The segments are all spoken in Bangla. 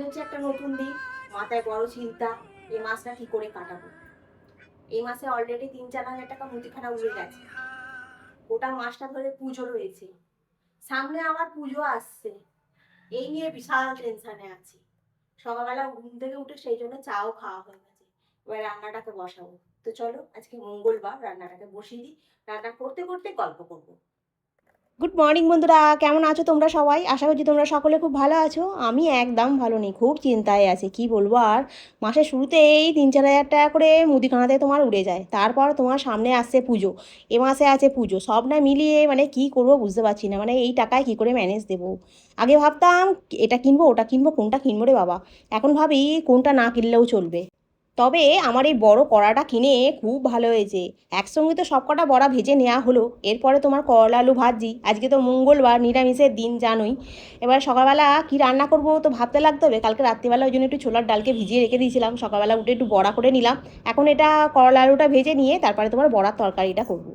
হচ্ছে একটা নতুন দিন, মাথায় বড় চিন্তা, এই মাসটা কি করে কাটাবো। এই মাসে অলরেডি 3-4 হাজার টাকা মুদিখানা উড়ে গেছে। গোটা মাসটা ধরে পুজো রয়েছে, সামনে আবার পুজো আসছে, এই নিয়ে বিশাল টেনশনে আছি। সকালবেলা ঘুম থেকে উঠে সেই জন্য চাও খাওয়া হয়ে গেছে, এবার রান্নাটাকে বসাবো। তো চলো আজকে মঙ্গলবার, রান্নাটাকে বসিয়ে দিই। রান্না করতে করতে গল্প করবো। গুড মর্নিং বন্ধুরা, কেমন আছো তোমরা সবাই? আশা করছি তোমরা সকলে খুব ভালো আছো। আমি একদম ভালো নেই, খুব চিন্তায় আছি। কি বলবো আর, মাসের শুরুতেই 3-4 হাজার টাকা করে মুদিখানাতে তোমার উড়ে যায়। তারপর তোমার সামনে আসছে পুজো, এ মাসে আছে পুজো, সব না মিলিয়ে মানে কি করবো বুঝতে পারছি না। মানে এই টাকায় কি করে ম্যানেজ দেবো। আগে ভাবতাম এটা কিনবো ওটা কিনবো, কোনটা কিনবো রে বাবা। এখন ভাবি কোনটা না কিনলেও চলবে। তবে আমার এই বড় কড়াটা কিনে খুব ভালো হয়েছে। একসঙ্গে তো সব কটা বড়া ভেজে নেওয়া হলো। এরপরে তোমার করলা আলু ভাজি, আজকে তো মঙ্গলবার, নিরামিষের দিন জানোই। এবার সকালবেলা কি রান্না করব তো ভাবতে লাগতে হবে। কালকে রাত্রিবেলা ওই জন্য একটু ছোলার ডালকে ভিজিয়ে রেখে দিয়েছিলাম, সকালবেলা উঠে একটু বড়া করে নিলাম। এখন এটা করলা আলুটা ভেজে নিয়ে তারপরে তোমার বড়ার তরকারিটা করব।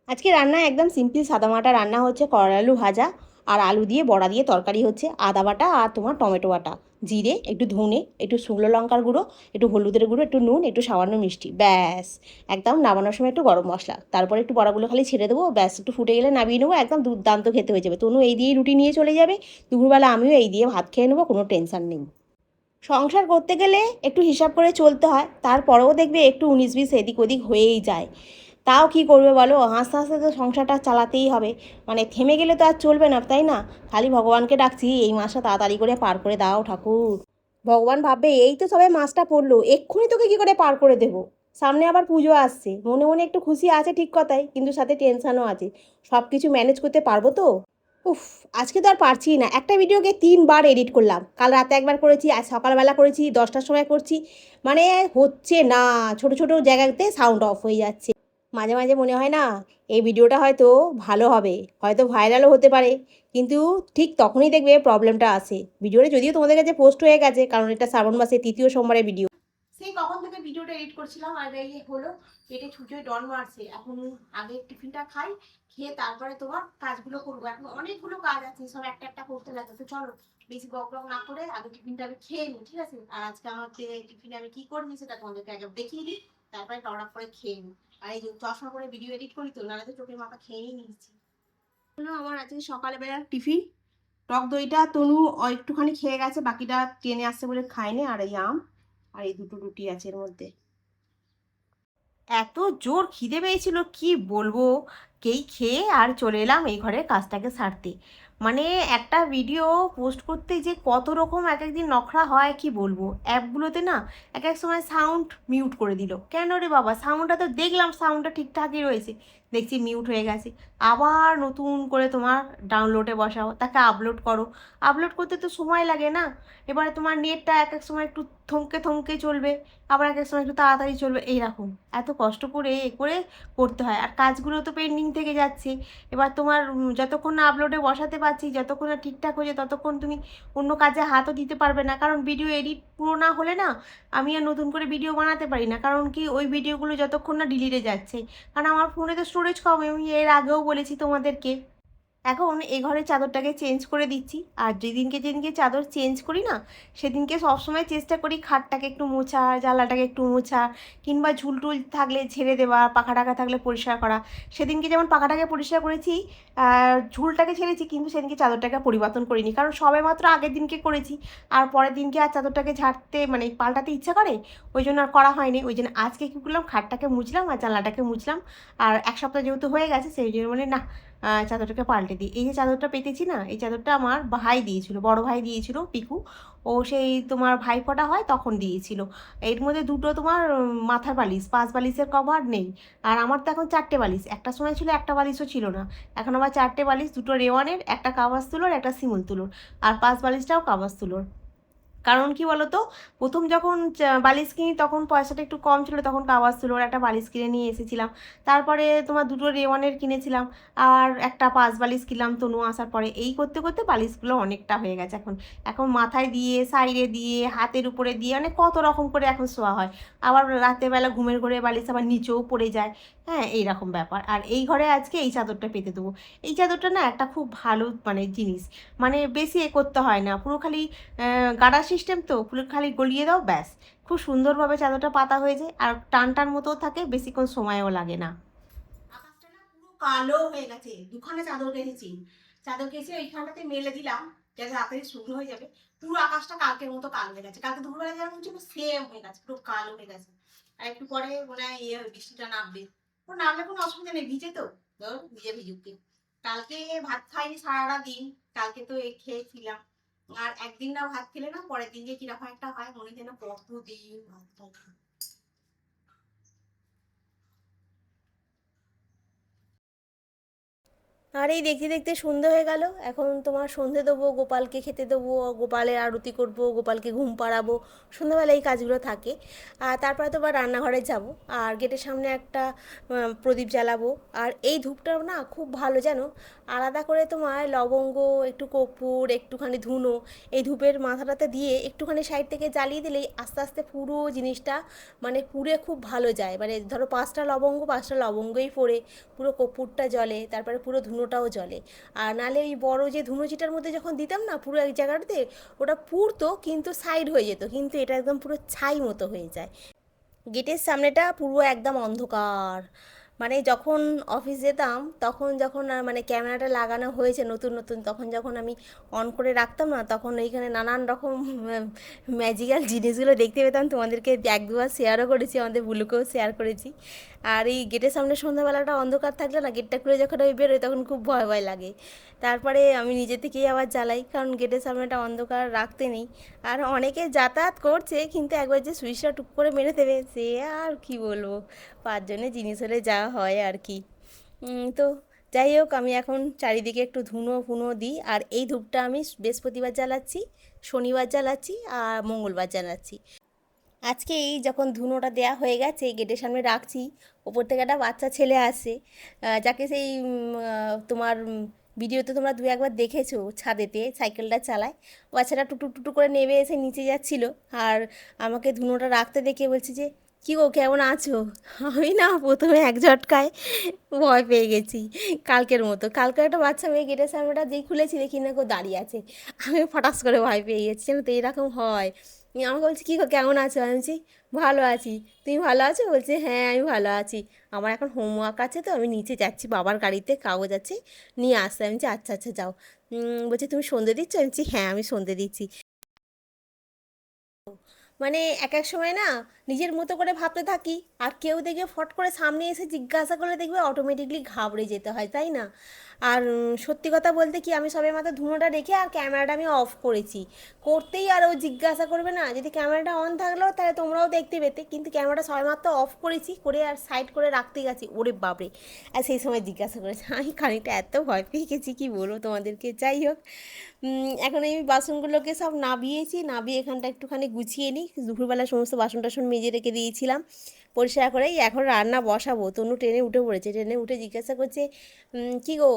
আজকে রান্না একদম সিম্পল সাদামাটা রান্না হচ্ছে, করলা আলু ভাজা আর আলু দিয়ে বড়া দিয়ে তরকারি হচ্ছে। আদা বাটা আর তোমার টমেটো বাটা, জিরে, একটু ধনে, একটু শুকনো লঙ্কার গুঁড়ো, একটু হলুদের গুঁড়ো, একটু নুন, একটু সামান্য মিষ্টি, ব্যাস। একদম নামানোর সময় একটু গরম মশলা, তারপরে একটু বড়াগুলো খালি ছেড়ে দেবো, ব্যাস। একটু ফুটে গেলে নামিয়ে নেবো, একদম দুর্দান্ত খেতে হয়ে যাবে। তনু এই দিয়েই রুটি নিয়ে চলে যাবে, দুপুরবেলা আমিও এই দিয়ে ভাত খেয়ে নেবো, কোনো টেনশন নেই। সংসার করতে গেলে একটু হিসাব করে চলতে হয়, তারপরেও দেখবে একটু 19-20 এদিক ওদিক হয়েই যায়। তাও কি করবে বলো, হাসতে হাসতে তো সংসারটা চালাতেই হবে। মানে থেমে গেলে তো আর চলবে না, তাই না? খালি ভগবানকে ডাকছি এই মাসটা তাড়াতাড়ি করে পার করে দাও ঠাকুর। ভগবান ভাববে এই তো সবে মাসটা পড়লো, এক্ষুনি তোকে কি করে পার করে দেবো। সামনে আবার পুজো আসছে, মনে মনে একটু খুশি আছে ঠিক কথাই, কিন্তু সাথে টেনশনও আছে। সব কিছু ম্যানেজ করতে পারবো তো? উফ, আজকে তো আর পারছি না। একটা ভিডিওকে 3বার এডিট করলাম, কাল রাতে একবার করেছি, আজ সকালবেলা করেছি, 10টার সময় করছি। মানে হচ্ছে না, ছোট ছোট জায়গাতে সাউন্ড অফ হয়ে যাচ্ছে। মাঝে মাঝে মনে হয় না এই ভিডিওটা হয়তো ভালো হবে, হয়তো ভাইরালও হতে পারে, কিন্তু ঠিক তখনই দেখবে প্রবলেমটা আসে। ভিডিওটা যদিও তোমাদের কাছে পোস্ট হয়ে গেছে, কারণ এটা শ্রাবণ মাসের 3য় সোমবারের ভিডিও। সেই কখন থেকে ভিডিওটা এডিট করছিলাম আর এই হলো, পেটে ছুঁচোয় ডন মারছে। এখন আগে টিফিনটা খাই, খেয়ে তারপরে তোমার কাজগুলো করবো। এখন অনেকগুলো কাজ আছে, সব একটা একটা করতে লাগে। তো চলো বেশি বক বক না করে আগে টিফিনটা আমি খেয়ে নিই, ঠিক আছে? আর আজকে আমার টিফিনে আমি কি করবি সেটা তোমাদেরকে আগে দেখিয়ে দিই, তারপরে টড়াক করে খেয়ে নিই। আর এই যে চশমা করে ভিডিও এডিট করি তো, নাহলে তো চোখের মাথা খেয়েই নিয়েছি। আমার আজকে সকালে বেলার টিফিন, টক দইটা তনু একটুখানি খেয়ে গেছে, বাকিটা ট্রেনে আসছে বলে খায়নি। আর এই আম আর এই দুটো রুটি আছে এর মধ্যে। এত জোর খিদে পেয়েছিল কি বলবো, কেই খেয়ে আর চলে এলাম এই ঘরের কাজটাকে সারতে। মানে একটা ভিডিও পোস্ট করতে যে কত রকম এক একদিন নখরা হয় কি বলবো। অ্যাপগুলোতে না এক এক সময় সাউন্ড মিউট করে দিল, কেন রে বাবা? সাউন্ডটা তো দেখলাম সাউন্ডটা ঠিকঠাকই রয়েছে, দেখছি মিউট হয়ে গেছে। আবার নতুন করে তোমার ডাউনলোডে বসাও, তাকে আপলোড করো। আপলোড করতে তো সময় লাগে না? এবারে তোমার নেটটা এক এক সময় একটু থমকে থমকে চলবে, আবার এক এক সময় একটু তাড়াতাড়ি চলবে, এইরকম এত কষ্ট করে করে করতে হয়। আর কাজগুলো তো পেন্ডিং থেকে যাচ্ছে। এবার তোমার যতক্ষণ না আপলোডে বসাতে পারছি, যতক্ষণ না ঠিকঠাক হয়ে যায়, ততক্ষণ তুমি অন্য কাজে হাতও দিতে পারবে না। কারণ ভিডিও এডিট পুরো না হলে না আমি আর নতুন করে ভিডিও বানাতে পারি না। কারণ কি, ওই ভিডিওগুলো যতক্ষণ না ডিলিটে যাচ্ছে, কারণ আমার ফোনে তো স্টোরেজ কম, আমি এর আগেও বলেছি তোমাদেরকে। এখন এই ঘরের চাদরটাকে চেঞ্জ করে দিচ্ছি, আর যেদিনকে যেদিনকে চাদর চেঞ্জ করি না, সেদিনকে সবসময় চেষ্টা করি খাটটাকে একটু মোছা, জানলাটাকে একটু মোছা, কিংবা ঝুল টুল থাকলে ঝেড়ে দেওয়া, পাখা টাকা থাকলে পরিষ্কার করা। সেদিনকে যেমন পাখাটাকে পরিষ্কার করেছি, ঝুলটাকে ছেড়েছি, কিন্তু সেদিনকে চাদরটাকে পরিবর্তন করিনি, কারণ সবে মাত্র আগের দিনকে করেছি। আর পরের দিনকে আর চাদরটাকে ঝাড়তে মানে পাল্টাতে ইচ্ছা করে, ওই জন্য আর করা হয়নি। ওই জন্য আজকে কী করলাম, খাটটাকে মুছলাম আর জানলাটাকে মুছলাম। আর এক সপ্তাহ যেহেতু হয়ে গেছে, সেই জন্য মানে না, চাদরটাকে পাল্টে দিই। এই যে চাদরটা পেতেছি না, এই চাদরটা আমার ভাই দিয়েছিল, বড় ভাই দিয়েছিল পিকু। ও সেই তোমার ভাইফোঁটা হয় তখন দিয়েছিল। এর মধ্যে দুটো তোমার মাথার বালিশ, 5 বালিশের কভার নেই। আর আমার তো এখন 4টে বালিশ, একটা সময় ছিল একটা বালিশও ছিল না। এখন আবার 4টে বালিশ, দুটো রেওয়ানের, একটা কাবাস তুলোর, একটা শিমুল তুলোর, আর 5 বালিশটাও কাবাস তুলোর। কারণ কি বলতো, প্রথম যখন বালিশ কিনি তখন পয়সাটা একটু কম ছিল, তখন কাওয়াজ ছিল, ওর একটা বালিশ কিনে নিয়ে এসেছিলাম। তারপরে তোমার দুটো রেওয়ানের কিনেছিলাম, আর একটা 5 বালিশ কিনলাম তনু আসার পরে। এই করতে করতে বালিশগুলো অনেকটা হয়ে গেছে। এখন এখন মাথায় দিয়ে, সাইডে দিয়ে, হাতের উপরে দিয়ে, মানে কত রকম করে এখন শোয়া হয়। আবার রাতেরবেলা ঘুমের ঘোরে বালিশ আবার নিচেও পড়ে যায়। হ্যাঁ, এইরকম ব্যাপার। আর এই ঘরে আজকে এই চাদরটা পেতে দেবো। এই চাদরটা না একটা খুব ভালো মানে জিনিস। মানে বেশি করতে হয় না। পুরো খালি গার্ডার সিস্টেম তো, পুরো খালি গলিয়ে দাও ব্যাস। খুব সুন্দরভাবে চাদরটা পাতা হয়ে যায় আর টান মতোও থাকে, বেশিক্ষণ সময়ও লাগে না। আকাশটা না পুরো কালো হয়ে গেছে। দুখানা চাদর কেচেছি। চাদর কেচে ওইখানটাতে মেলে দিলাম যাতে তাড়াতাড়ি শুকনো হয়ে যাবে। পুরো আকাশটা কালকের মতো কালো হয়ে গেছে। কালকে দুপুরবেলা যেমন ছিল সেম হয়ে গেছে, পুরো কালো হয়ে গেছে। আর একটু পরে মনে হয় বৃষ্টিটা নামবে। ও নামলে কোনো অসুবিধা নেই, ভিজে তো, ধর ভিজে ভিজুক। কালকে ভাত খাইনি সারাটা দিন। কালকে তো খেয়েছিলাম। আর একদিন না ভাত খেলে না পরের দিন যে কিরকম একটা হয়, মনে যেন কতদিন ভাত খাই। আর এই দেখতে দেখতে সন্ধে হয়ে গেল। এখন তোমার সন্ধে দেবো, গোপালকে খেতে দেবো, গোপালের আরতি করব, গোপালকে ঘুম পাড়াবো। সন্ধ্যাবেলা এই কাজগুলো থাকে। আর তারপরে তোমার রান্নাঘরে যাব। আর গেটের সামনে একটা প্রদীপ জ্বালাবো। আর এই ধূপটা না খুব ভালো জানো, আলাদা করে তোমার লবঙ্গ, একটু কর্পূর, একটুখানি ধুনো এই ধূপের মাথাটাতে দিয়ে একটুখানি সাইড থেকে জ্বালিয়ে দিলেই আস্তে আস্তে পুরো জিনিসটা মানে পুড়ে খুব ভালো যায়। মানে ধরো 5টা লবঙ্গই পড়ে, পুরো কর্পূরটা জ্বলে, তারপরে পুরো ধুনোটাও জ্বলে। আর নাহলে এই বড় যে ধুনোচিটার মধ্যে যখন দিতাম না পুরো এক জায়গাটাতে, ওটা পুড়তো কিন্তু সাইড হয়ে যেত, কিন্তু এটা একদম পুরো ছাই মতো হয়ে যায়। গেটের সামনেটা পুরো একদম অন্ধকার। মানে যখন অফিস যেতাম তখন, যখন মানে ক্যামেরাটা লাগানো হয়েছে নতুন নতুন, তখন যখন আমি অন করে রাখতাম না, তখন এইখানে নানান রকম ম্যাজিক্যাল জিনিসগুলো দেখতে পেতাম। তোমাদেরকে এক দুবার শেয়ারও করেছি, আমাদের বুলুকেও শেয়ার করেছি। আর এই গেটের সামনে সন্ধ্যাবেলাটা অন্ধকার থাকলে না, গেটটা খুলে যখন আমি বেরোই তখন খুব ভয় ভয় লাগে। তারপরে আমি নিজে থেকেই আবার জ্বালাই, কারণ গেটের সামনেটা অন্ধকার রাখতে নেই। আর অনেকে যাতায়াত করছে, কিন্তু একবার যে সুইচটা টুক করে মেরে দেবে সে আর কি বলবো, 5 জনের জিনিস হলে যা হয় আর কি। তো যাই হোক, আমি এখন চারিদিকে একটু ধুনো ফুনো দিই। আর এই ধূপটা আমি বৃহস্পতিবার জ্বালাচ্ছি, শনিবার জ্বালাচ্ছি আর মঙ্গলবার জ্বালাচ্ছি। আজকে এই যখন ধুনোটা দেয়া হয়ে গেছে গেটের সামনে রাখছি, ওপর থেকে একটা বাচ্চা ছেলে আসে, যাকে সেই তোমার ভিডিওতে তোমরা দু একবার দেখেছো, ছাদেতে সাইকেলটা চালায়। বাচ্চাটা টুটু টুটু করে নেমে এসে নিচে যাচ্ছিল। আর আমাকে ধুনোটা রাখতে দেখে বলছে যে, কী গো কেমন আছো? আমি না প্রথমে এক ঝটকায় ভয় পেয়ে গেছি, কালকের মতো। কালকে একটা বাচ্চা মেয়ে গেটের সামনেটা যেই খুলেছি দেখি না কেউ দাঁড়িয়ে আছে, আমি ফটাস করে ভয় পেয়ে গেছি। জানো তো এরকম হয়। আমাকে বলছে, কী গো কেমন আছো? আমি বলছি ভালো আছি, তুমি ভালো আছো? বলছে হ্যাঁ আমি ভালো আছি, আমার এখন হোমওয়ার্ক আছে তো আমি নিচে যাচ্ছি, বাবার গাড়িতে কাগজ আছে নিয়ে আসতে। আমি বলছি আচ্ছা আচ্ছা যাও। বলছে তুমি সন্ধে দিচ্ছ? আমি বলছি হ্যাঁ আমি সন্ধে দিচ্ছি। মানে এক এক সময় না নিজের মতো করে ভাবতে থাকি, আর কেউ দেখবে ফট করে সামনে এসে জিজ্ঞাসা করলে দেখবে অটোমেটিকলি ঘাবড়ে যেতে হয়, তাই না? আর সত্যি কথা বলতে কি, আমি সবে মাত্র ধুনোটা রেখে আর ক্যামেরাটা আমি অফ করেছি। করতেই আর ও জিজ্ঞাসা করবে না? যদি ক্যামেরাটা অন থাকলেও তাহলে তোমরাও দেখতে পেতে, কিন্তু ক্যামেরাটা সবে মাত্র অফ করেছি, করে আর সাইড করে রাখতে গেছি, ওরে বাবরে! আর সেই সময় জিজ্ঞাসা করেছে, আমি খানিকটা এত ভয় পেয়ে গেছি কি বলবো তোমাদেরকে। যাই হোক, এখন আমি বাসনগুলোকে সব নাবিয়েছি, নাবিয়ে এখানটা একটুখানি গুছিয়ে নিই। দুপুরবেলা সমস্ত বাসন টাসন মেজে রেখে দিয়েছিলাম পরিষ্কার করেই। এখন রান্না বসাবো। তনু ট্রেনে উঠে পড়েছে, ট্রেনে উঠে জিজ্ঞাসা করছে, কী গো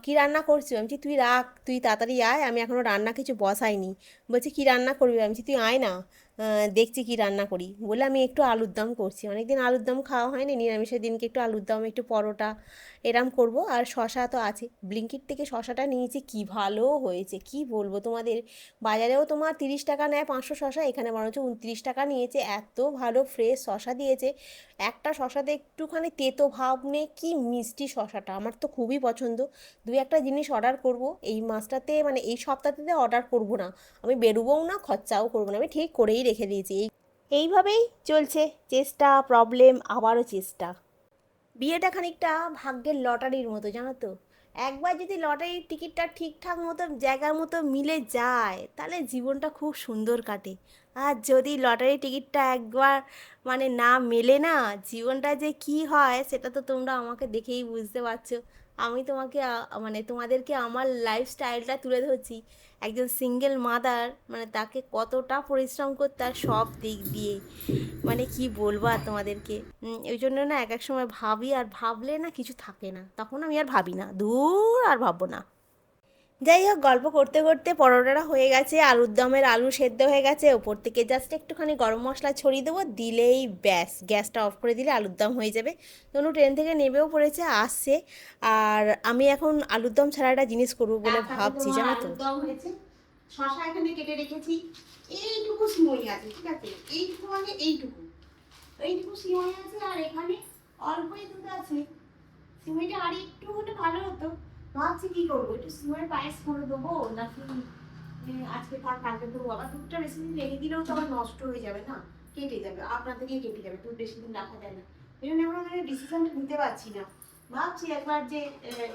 কী রান্না করছো? আমি বলছি তুই রাখ, তুই তাড়াতাড়ি আয়, আমি এখনও রান্না কিছু বসাইনি। বলছে কী রান্না করবি? আমি বলছি তুই আয় না, দেখছি কী রান্না করি। বলে আমি একটু আলুর দম করছি, অনেকদিন আলুর দম খাওয়া হয়নি, নিরামিষের দিনকে একটু আলুর দম, একটু পরোটা এরম করব। আর শশা তো আছে, ব্লিঙ্কিট থেকে শশাটা নিয়েছি, কি ভালো হয়েছে কি বলবো তোমাদের। বাজারেও তোমার 30 টাকা নেয় 500 শশা, এখানে বরঞ্চ 29 টাকা নিয়েছে। এত ভালো ফ্রেশ শশা দিয়েছে। একটা শশাতে একটুখানি তেতো ভাব নেই, কি মিষ্টি শশাটা, আমার তো খুবই পছন্দ। দু একটা জিনিস অর্ডার করব এই মাসটাতে, মানে এই সপ্তাহটাতে অর্ডার করব না, আমি বেরোবও না, খরচাও করবো না, আমি ঠিক করেই রেখে দিয়েছি। এইভাবেই চলছে, চেষ্টা প্রবলেম আবারও চেষ্টা। বিয়েটা খানিকটা ভাগ্যের লটারির মতো জানো তো। একবার যদি লটারির টিকিটটা ঠিকঠাক মতো জায়গার মতো মিলে যায় তাহলে জীবনটা খুব সুন্দর কাটে। আর যদি লটারির টিকিটটা একবার মানে না মেলে না, জীবনটা যে কি হয় সেটা তো তোমরা আমাকে দেখেই বুঝতে পারছো। আমি তোমাকে মানে তোমাদেরকে আমার লাইফস্টাইলটা তুলে ধরছি। একজন সিঙ্গেল মাদার মানে তাকে কতটা পরিশ্রম করতে হয় সব দিক দিয়ে, মানে কি বলবো আর তোমাদেরকে। ওই জন্য না এক এক সময় ভাবি, আর ভাবলে না কিছু থাকে না, তখন আমি আর ভাবি না, দূর আর ভাববো না। যাই হোক, গল্প করতে করতে পরোটাটা হয়ে গেছে, আলুর দমের আলু সেদ্ধ হয়ে গেছে, ওপর থেকে জাস্ট একটুখানি গরম মশলা ছড়িয়ে দেবো, দিলেই ব্যাস, গ্যাসটা অফ করে দিলে আলুর দম হয়ে যাবে। তনু ট্রেন থেকে নেমেও পড়েছে, আসছে। আর আমি এখন আলুর দম ছাড়া একটা জিনিস করবো বলে ভাবছি, জানো তো। আলুর দম হয়েছে, শশা এখানে কেটে রেখেছি, এইটুকু সিমই আছে, ঠিক আছে, এইটুকু মানে এইটুকু এইটুকু সিমই আছে, আর এখানে অল্পই দুধ আছে। সিমইটা আর একটু হলে ভালো হতো। ভাবছি কি করবো, একটু সিমইয়ের পায়েস করে দেবো নাকি আজকে তার কালকে দেবো। আবার দুধটা বেশি দিন রেখে দিলেও তো আবার নষ্ট হয়ে যাবে না, কেটে যাবে, আপনার থেকে কেটে যাবে, দুধ বেশি দিন রাখা যায় না। এই জন্য আমরা মানে ডিসিশনটা নিতে পারছি না। ভাবছি একবার যে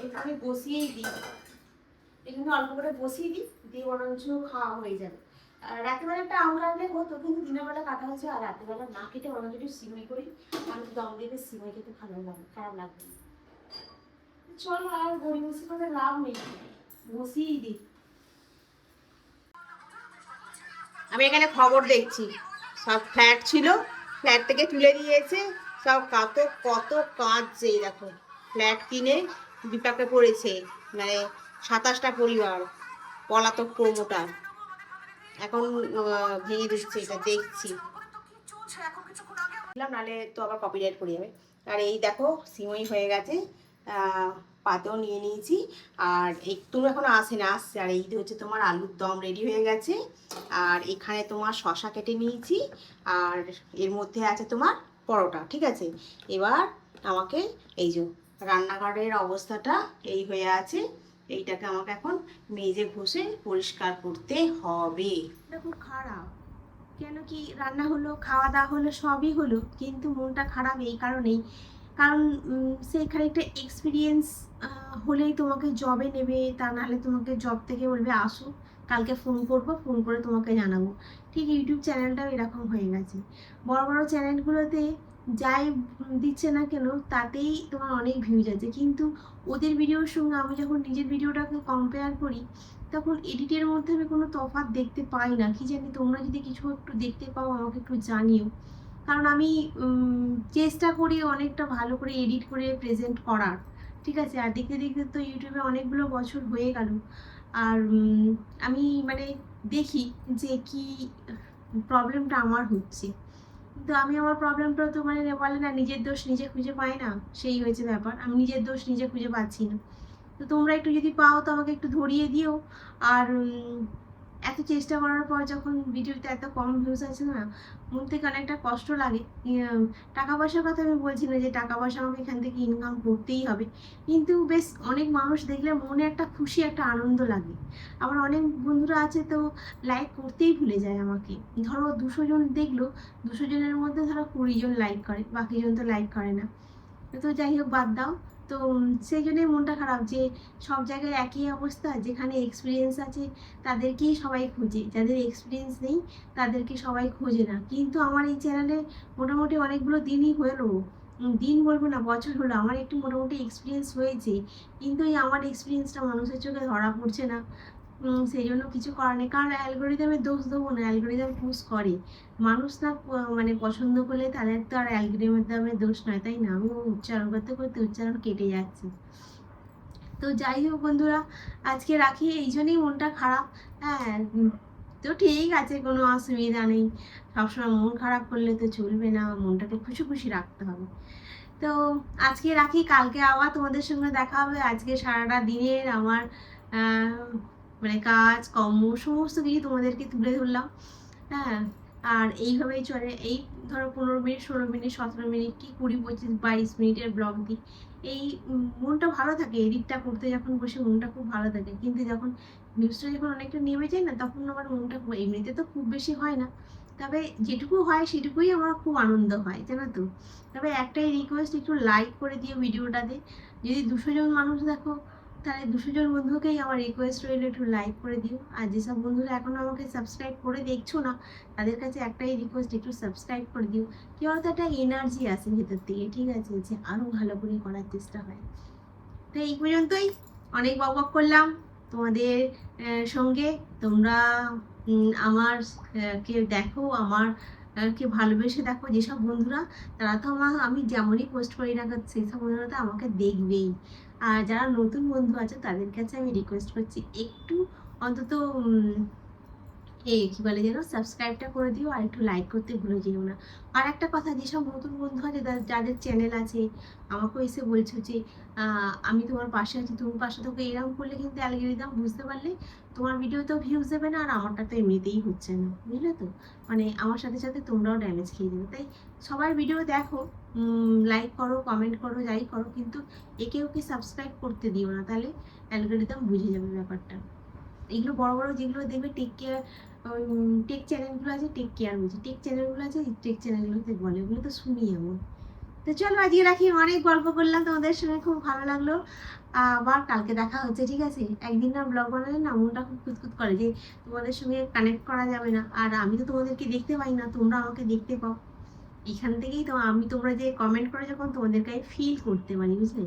এখানে বসিয়েই দিই, এখানে অল্প করে বসিয়ে দিই, দিয়ে বরঞ্চ খাওয়া হয়ে যাবে। আর রাতেরবেলা একটা আম কাটলে হতো, কিন্তু দিনের বেলা কাটা হয়েছে, আর রাতেরবেলা না কেটে বরঞ্চ একটু সিমই করি। আমি দম দিয়ে সিমই খেতে ভালো লাগে, খারাপ লাগবে না। চলো আর গড়িমসি করে লাভ নেই, বসিয়েই দিই। আমি এখানে খবর দেখছি, সব ফ্ল্যাট ছিল, ফ্ল্যাট থেকে তুলে দিয়েছে, সব কত কত কাঁদছে, দেখো ফ্ল্যাট কিনে বিপাকে পড়েছে, মানে 27টা পরিবার, পলাতক প্রমোটার এখন ভেঙে দিচ্ছে, এটা দেখছি, নাহলে তো আবার কপিরাইট পড়ে যাবে। আর এই দেখো সিমই হয়ে গেছে, পাতেও নিয়ে নিয়েছি, আর একটু এখন আসে না, আসছে। আর এই হচ্ছে তোমার আলুর দম রেডি হয়ে গেছে, আর এখানে তোমার শশা কেটে নিয়েছি, আর এর মধ্যে আছে তোমার পরোটা, ঠিক আছে। এবার আমাকে এই যে রান্নাঘরের অবস্থাটা এই হয়ে আছে, এইটাকে আমাকে এখন মেজে ঘষে পরিষ্কার করতে হবে। এটা খুব খারাপ, কেন কি রান্না হলো, খাওয়া দাওয়া হলো, সবই হলো, কিন্তু মনটা খারাপ এই কারণেই, কারণ সেখানে একটা এক্সপিরিয়েন্স হলেই তোমাকে জবে নেবে, তা নাহলে তোমাকে জব থেকে বলবে আসো, কালকে ফোন করবো, ফোন করে তোমাকে জানাবো। ঠিক ইউটিউব চ্যানেলটাও এরকম হয়ে গেছে। বড় বড় চ্যানেলগুলোতে যাই দিচ্ছে না কেন তাতেই তোমার অনেক ভিউজ আছে, কিন্তু ওদের ভিডিওর সঙ্গে আমি যখন নিজের ভিডিওটাকে কম্পেয়ার করি, তখন এডিটের মধ্যে আমি কোনো তফাৎ দেখতে পাই না। কি জানি, তোমরা যদি কিছু একটু দেখতে পাও আমাকে একটু জানিও, কারণ আমি চেষ্টা করি অনেকটা ভালো করে এডিট করে প্রেজেন্ট করার, ঠিক আছে। আর দেখতে দেখতে তো ইউটিউবে অনেকগুলো বছর হয়ে গেল, আর আমি মানে দেখি যে কি প্রবলেমটা আমার হচ্ছে, কিন্তু আমি আমার প্রবলেমটা তো মানে বলে না, নিজের দোষ নিজে খুঁজে পাই না, সেই হয়েছে ব্যাপার, আমি নিজের দোষ নিজে খুঁজে পাচ্ছি না। তো তোমরা একটু যদি পাও তো আমাকে একটু ধরিয়ে দিও। আর এত চেষ্টা করার পর যখন ভিডিওতে এত কম ভিউজ আছে না, মন থেকে অনেকটা কষ্ট লাগে। টাকা পয়সার কথা আমি বলছি না যে টাকা পয়সা আমাকে এখান থেকে ইনকাম করতেই হবে, কিন্তু বেশ অনেক মানুষ দেখলে মনে একটা খুশি, একটা আনন্দ লাগে। আবার অনেক বন্ধুরা আছে তো লাইক করতেই ভুলে যায় আমাকে। ধরো 200 জন দেখলো, 200 জনের মধ্যে ধরো 20 জন লাইক করে, বাকি জন তো লাইক করে না। তো যাই হোক, বাদ দাও। তো সেই জন্যই মনটা খারাপ যে সব জায়গায় একই অবস্থা, যেখানে এক্সপিরিয়েন্স আছে তাদেরকেই সবাই খোঁজে, যাদের এক্সপিরিয়েন্স নেই তাদেরকে সবাই খোঁজে না। কিন্তু আমার এই চ্যানেলে মোটামুটি অনেকগুলো দিনই হলো, দিন বলবো না, বছর হলো, আমার একটু মোটামুটি এক্সপিরিয়েন্স হয়েছে, কিন্তু এই আমার এক্সপিরিয়েন্সটা মানুষের চোখে ধরা পড়ছে না। সেই জন্য কিছু করার নেই, কারণ অ্যালগোরিদমের দোষ দেবো না, অ্যালগোরিদম পুশ করে, মানুষ না মানে পছন্দ করলে তাদের তো আর অ্যালগোরিদমের দোষ নয়, তাই না। আমি উচ্চারণ করতে করতে উচ্চারণ কেটে যাচ্ছে। তো যাই হোক বন্ধুরা, আজকে রাখি, এই জন্যই মনটা খারাপ। হ্যাঁ, তো ঠিক আছে, কোনো অসুবিধা নেই, সবসময় মন খারাপ করলে তো চলবে না, মনটাকে খুশি খুশি রাখতে হবে। তো আজকে রাখি, কালকে আবার তোমাদের সঙ্গে দেখা হবে। আজকে সারাটা দিনের আমার মানে কাজ কর্ম সমস্ত কিছু তোমাদেরকে তুলে ধরলাম। হ্যাঁ, আর এইভাবেই চলে, এই ধরো 15 মিনিট, 16 মিনিট, 17 মিনিট, কি 20, 25, 22 মিনিটের ব্লগ দিই। এই মনটা ভালো থাকে, এডিটটা করতে যখন বসে মনটা খুব ভালো থাকে, কিন্তু যখন ভিউজটা যখন অনেকটা নেমে যায় না, তখন আমার মনটা এমনিতে তো খুব বেশি হয় না, তবে যেটুকু হয় সেটুকুই আমার খুব আনন্দ হয়, জানো তো। তবে একটাই রিকোয়েস্ট, একটু লাইক করে দিও ভিডিওটাতে। যদি 200 জন মানুষ দেখো, তাহলে 200 জন বন্ধুকেই আমার রিকোয়েস্ট রইল, একটু লাইক করে দিও। আর যেসব বন্ধুরা এখনও আমাকে সাবস্ক্রাইব করে দেখছো না, তাদের কাছে একটাই রিকোয়েস্ট, একটু সাবস্ক্রাইব করে দিও। কি বলতো, একটা এনার্জি আসে ভেতর থেকে, ঠিক আছে, যে আরও ভালো করে করার চেষ্টা হয়। তো এই পর্যন্তই, অনেক বক করলাম তোমাদের সঙ্গে। তোমরা আমার কে দেখো, আমার কে ভালোবেসে দেখো যেসব বন্ধুরা, তারা তো আমি যেমনই পোস্ট করি না সেই সব বন্ধুরা তো আমাকে দেখবেই। আর যারা নতুন বন্ধু আছে তাদের কাছে আমি রিকোয়েস্ট করছি একটু অন্তত কি বলে যেন সাবস্ক্রাইবটা করে দিও, আর একটু লাইক করতে ভুলে যেও না। আর একটা কথা, যেসব নতুন বন্ধু আছে যাদের চ্যানেল আছে, আমাকেও এসে বলছো যে আমি তোমার পাশে আছি, তুমি পাশে থাকো, এরকম করলে কিন্তু অ্যালগরিদম বুঝতে পারলে তোমার ভিডিওতেও ভিউজ দেবে না, আর আমারটা তো এমনিতেই হচ্ছে না, বুঝলে তো? মানে আমার সাথে সাথে তোমরাও ড্যামেজ খেয়ে দেবে। তাই সবার ভিডিও দেখো, লাইক করো, কমেন্ট করো, যাই করো, কিন্তু একে ওকে সাবস্ক্রাইব করতে দিও না, তাহলে অ্যালগরিদম বুঝে যাবে ব্যাপারটা। এগুলো বড় বড় যেগুলো দেখবে টেক কেয়ার, টেক চ্যানেলগুলো আছে, টেক কেয়ার বলছি, টেক চ্যানেলগুলো আছে, টেক চ্যানেলগুলোতে বলে, ওগুলো তো শুনি এমন। তো চলো আজকে রাখি, অনেক গল্প করলাম তোমাদের সঙ্গে, খুব ভালো লাগলো। আবার কালকে দেখা হচ্ছে, ঠিক আছে? একদিন না ব্লগ বানালে না মনটা খুব খুঁতখুত করে যে তোমাদের সঙ্গে কানেক্ট করা যাবে না, আর আমি তো তোমাদেরকে দেখতে পাই না, তোমরা আমাকে দেখতে পাও। এখান থেকেই তো আমি, তোমরা যে কমেন্ট করে যখন, তোমাদেরকে ফিল করতে পারি, বুঝলে?